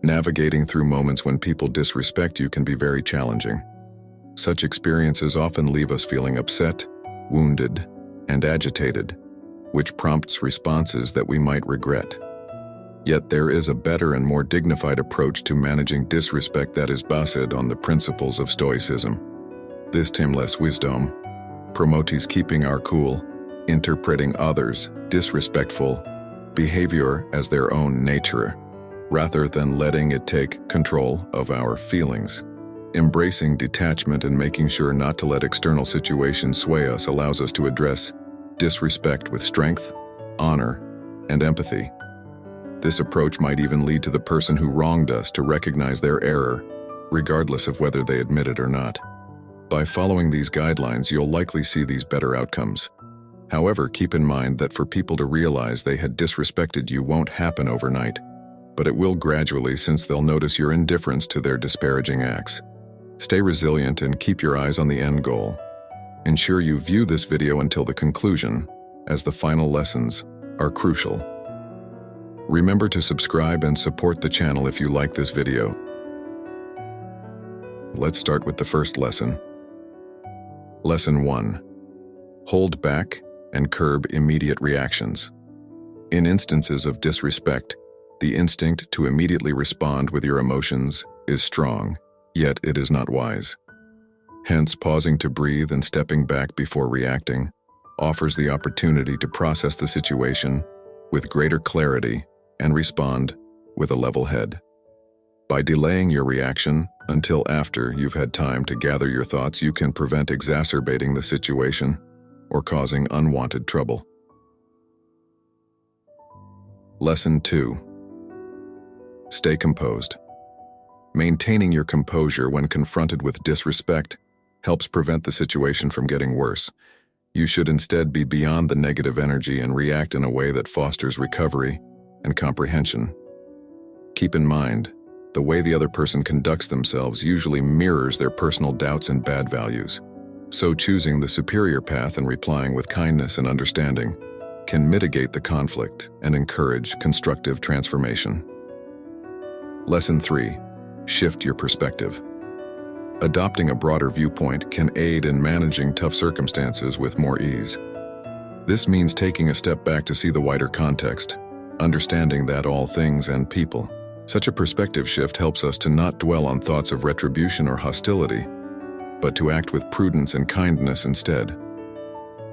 Navigating through moments when people disrespect you can be very challenging. Such experiences often leave us feeling upset, wounded, and agitated, which prompts responses that we might regret. Yet there is a better and more dignified approach to managing disrespect that is based on the principles of Stoicism. This timeless wisdom promotes keeping our cool, interpreting others' disrespectful behavior as their own nature, rather than letting it take control of our feelings. Embracing detachment and making sure not to let external situations sway us allows us to address disrespect with strength, honor, and empathy. This approach might even lead to the person who wronged us to recognize their error, regardless of whether they admit it or not. By following these guidelines, you'll likely see these better outcomes. However, keep in mind that for people to realize they had disrespected you won't happen overnight, but it will gradually since they'll notice your indifference to their disparaging acts. Stay resilient and keep your eyes on the end goal. Ensure you view this video until the conclusion, as the final lessons are crucial. Remember to subscribe and support the channel if you like this video. Let's start with the first lesson. Lesson 1. Hold back and curb immediate reactions. In instances of disrespect, the instinct to immediately respond with your emotions is strong, yet it is not wise. Hence, pausing to breathe and stepping back before reacting offers the opportunity to process the situation with greater clarity and respond with a level head. By delaying your reaction until after you've had time to gather your thoughts, you can prevent exacerbating the situation or causing unwanted trouble. Lesson 2. Stay composed. Maintaining your composure when confronted with disrespect helps prevent the situation from getting worse. You should instead be beyond the negative energy and react in a way that fosters recovery and comprehension. Keep in mind, the way the other person conducts themselves usually mirrors their personal doubts and bad values. So choosing the superior path and replying with kindness and understanding can mitigate the conflict and encourage constructive transformation. Lesson 3. Shift your perspective. Adopting a broader viewpoint can aid in managing tough circumstances with more ease. This means taking a step back to see the wider context, understanding that all things and people. Such a perspective shift helps us to not dwell on thoughts of retribution or hostility, but to act with prudence and kindness instead.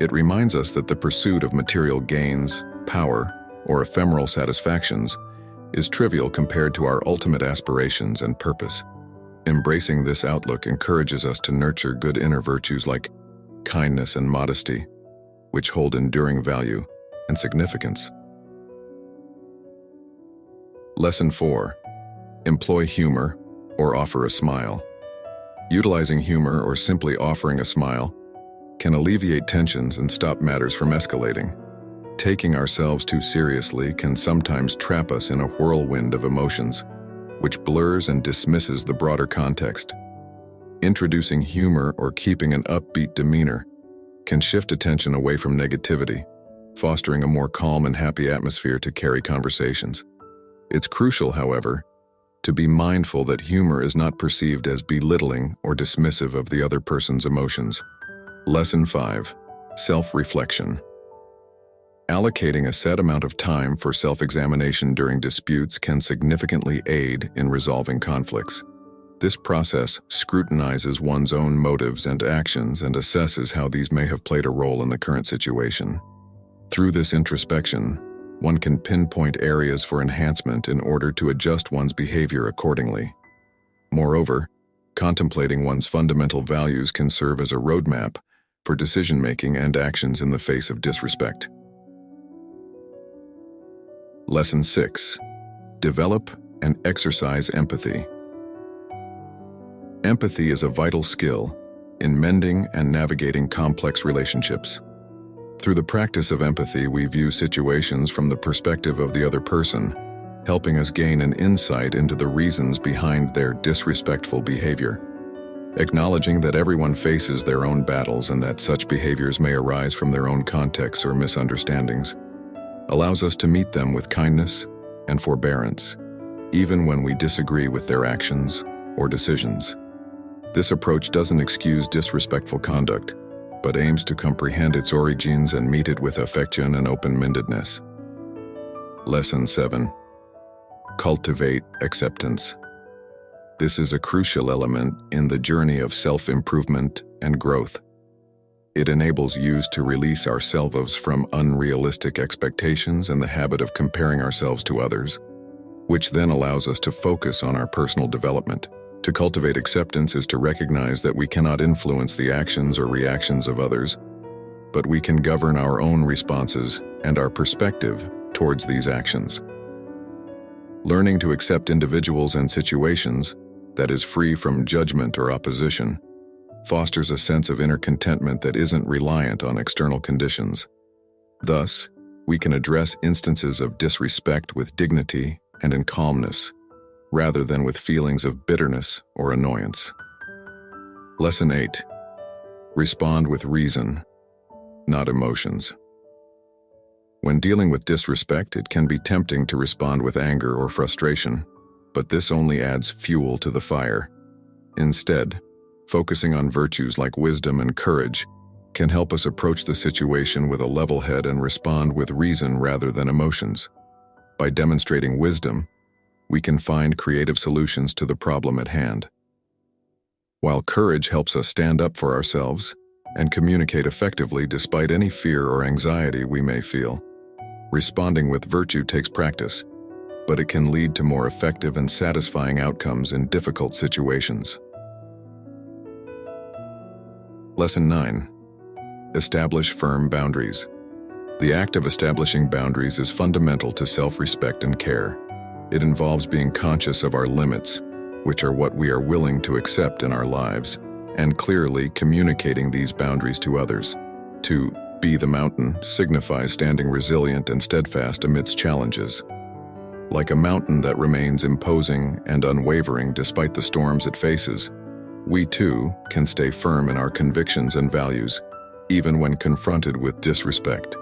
It reminds us that the pursuit of material gains, power, or ephemeral satisfactions is trivial compared to our ultimate aspirations and purpose. Embracing this outlook encourages us to nurture good inner virtues like kindness and modesty, which hold enduring value and significance. Lesson 4. Employ humor or offer a smile. Utilizing humor or simply offering a smile can alleviate tensions and stop matters from escalating. Taking ourselves too seriously can sometimes trap us in a whirlwind of emotions, which blurs and dismisses the broader context. Introducing humor or keeping an upbeat demeanor can shift attention away from negativity, fostering a more calm and happy atmosphere to carry conversations. It's crucial, however, to be mindful that humor is not perceived as belittling or dismissive of the other person's emotions. Lesson 5. Self-reflection. Allocating a set amount of time for self-examination during disputes can significantly aid in resolving conflicts. This process scrutinizes one's own motives and actions and assesses how these may have played a role in the current situation. Through this introspection, one can pinpoint areas for enhancement in order to adjust one's behavior accordingly. Moreover, contemplating one's fundamental values can serve as a roadmap for decision-making and actions in the face of disrespect. Lesson 6. Develop and exercise empathy. Empathy is a vital skill in mending and navigating complex relationships. Through the practice of empathy, we view situations from the perspective of the other person, helping us gain an insight into the reasons behind their disrespectful behavior. Acknowledging that everyone faces their own battles and that such behaviors may arise from their own contexts or misunderstandings allows us to meet them with kindness and forbearance. even when we disagree with their actions or decisions. This approach doesn't excuse disrespectful conduct, but aims to comprehend its origins and meet it with affection and open-mindedness. Lesson 7. Cultivate acceptance. This is a crucial element in the journey of self-improvement and growth. It enables us to release ourselves from unrealistic expectations and the habit of comparing ourselves to others, which then allows us to focus on our personal development. To cultivate acceptance is to recognize that we cannot influence the actions or reactions of others, but we can govern our own responses and our perspective towards these actions. Learning to accept individuals and situations that is free from judgment or opposition fosters a sense of inner contentment that isn't reliant on external conditions. Thus, we can address instances of disrespect with dignity and in calmness, rather than with feelings of bitterness or annoyance. Lesson 8. Respond with reason, not emotions. When dealing with disrespect, it can be tempting to respond with anger or frustration, but this only adds fuel to the fire. Instead, focusing on virtues like wisdom and courage can help us approach the situation with a level head and respond with reason rather than emotions. By demonstrating wisdom, we can find creative solutions to the problem at hand. While courage helps us stand up for ourselves and communicate effectively despite any fear or anxiety we may feel. Responding with virtue takes practice, but it can lead to more effective and satisfying outcomes in difficult situations. Lesson 9. Establish firm boundaries. The act of establishing boundaries is fundamental to self-respect and care. It involves being conscious of our limits, which are what we are willing to accept in our lives, and clearly communicating these boundaries to others. To be the mountain signifies standing resilient and steadfast amidst challenges. Like a mountain that remains imposing and unwavering despite the storms it faces, we too can stay firm in our convictions and values, even when confronted with disrespect.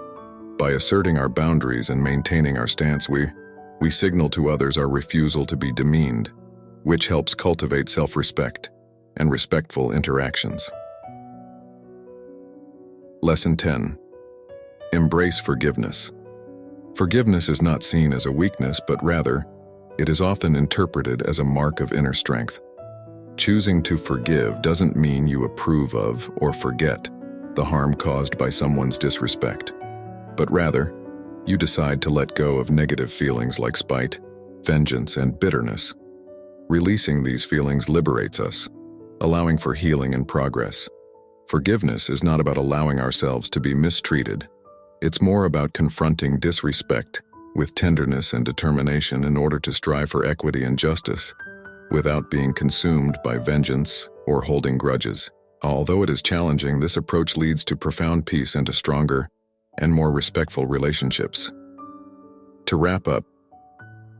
By asserting our boundaries and maintaining our stance, we signal to others our refusal to be demeaned, which helps cultivate self-respect and respectful interactions. Lesson 10. Embrace forgiveness. Forgiveness is not seen as a weakness, but rather, it is often interpreted as a mark of inner strength. Choosing to forgive doesn't mean you approve of or forget the harm caused by someone's disrespect, but rather, you decide to let go of negative feelings like spite, vengeance, and bitterness. Releasing these feelings liberates us, allowing for healing and progress. Forgiveness is not about allowing ourselves to be mistreated. It's more about confronting disrespect with tenderness and determination in order to strive for equity and justice, without being consumed by vengeance or holding grudges. Although it is challenging, this approach leads to profound peace and to stronger and more respectful relationships. To wrap up,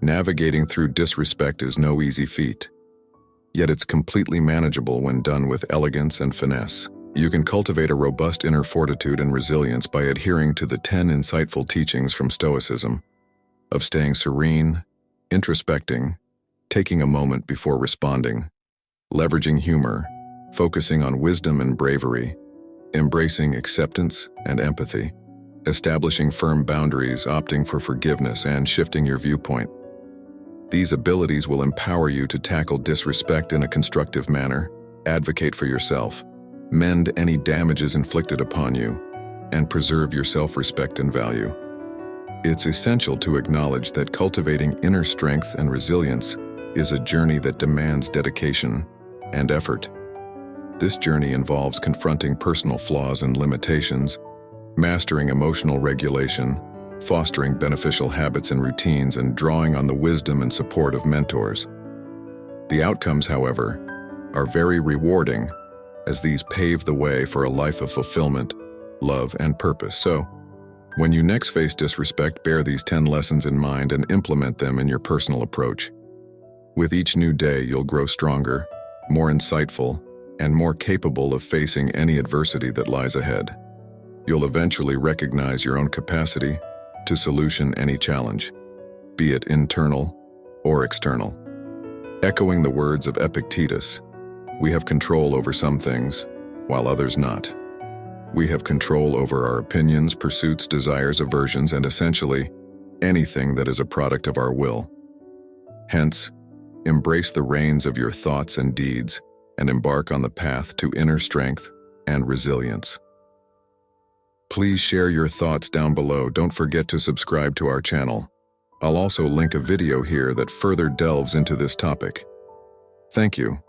navigating through disrespect is no easy feat, yet it's completely manageable when done with elegance and finesse. You can cultivate a robust inner fortitude and resilience by adhering to the 10 insightful teachings from Stoicism of staying serene, introspecting, taking a moment before responding, leveraging humor, focusing on wisdom and bravery, embracing acceptance and empathy, establishing firm boundaries, opting for forgiveness, and shifting your viewpoint. These abilities will empower you to tackle disrespect in a constructive manner, advocate for yourself, mend any damages inflicted upon you, and preserve your self-respect and value. It's essential to acknowledge that cultivating inner strength and resilience is a journey that demands dedication and effort. This journey involves confronting personal flaws and limitations, mastering emotional regulation, fostering beneficial habits and routines, and drawing on the wisdom and support of mentors. The outcomes, however, are very rewarding, as these pave the way for a life of fulfillment, love, and purpose. So, when you next face disrespect, bear these 10 lessons in mind and implement them in your personal approach. With each new day, you'll grow stronger, more insightful, and more capable of facing any adversity that lies ahead. You'll eventually recognize your own capacity to solution any challenge, be it internal or external. Echoing the words of Epictetus, we have control over some things, while others not. We have control over our opinions, pursuits, desires, aversions, and essentially anything that is a product of our will. Hence, embrace the reins of your thoughts and deeds and embark on the path to inner strength and resilience. Please share your thoughts down below. Don't forget to subscribe to our channel. I'll also link a video here that further delves into this topic. Thank you.